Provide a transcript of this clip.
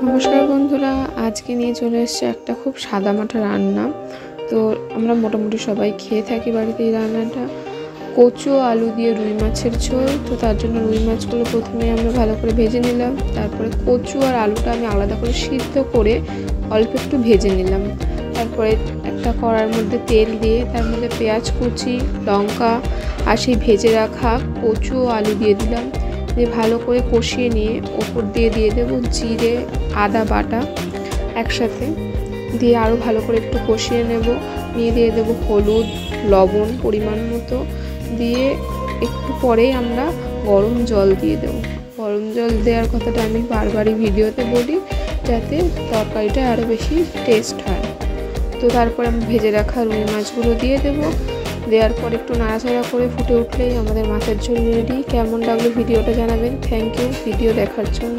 নমস্কার বন্ধুরা, আজকে নিয়ে চলে এসেছে একটা খুব সাদামাটা রান্না। তো আমরা মোটামুটি সবাই খেয়ে থাকি বাড়িতে এই রান্নাটা। কচু আলু দিয়ে রুই মাছের ঝোল। তো তার জন্য রুই মাছগুলো প্রথমে আমরা ভালো করে ভেজে নিলাম, তারপরে কচু আর আলুটা আমি আলাদা করে সিদ্ধ করে অল্প একটু ভেজে নিলাম। তারপরে একটা কড়ার মধ্যে তেল দিয়ে তার মধ্যে পেঁয়াজ কুচি, লঙ্কা আর সেই ভেজে রাখা কচু ও আলু দিয়ে দিলাম। দিয়ে ভালো করে কষিয়ে নিয়ে ওপর দিয়ে দেবো জিরে আদা বাটা একসাথে দিয়ে আরও ভালো করে একটু কষিয়ে নেব। নিয়ে দিয়ে দেবো হলুদ লবণ পরিমাণ মতো, দিয়ে একটু পরেই আমরা গরম জল দিয়ে দেবো। গরম জল দেওয়ার কথাটা আমি বারবারই ভিডিওতে বলি যাতে তরকারিটা আরও বেশি টেস্ট হয়। তো তারপরে আমি ভেজে রাখা রুই মাছগুলো দিয়ে দেবো। দেওয়ার পর একটু নাড়াচাড়া করে ফুটে উঠলেই আমাদের মাছের ঝোল রেডি। কেমন লাগলো ভিডিওটা জানাবেন। থ্যাংক ইউ ভিডিও দেখার জন্য।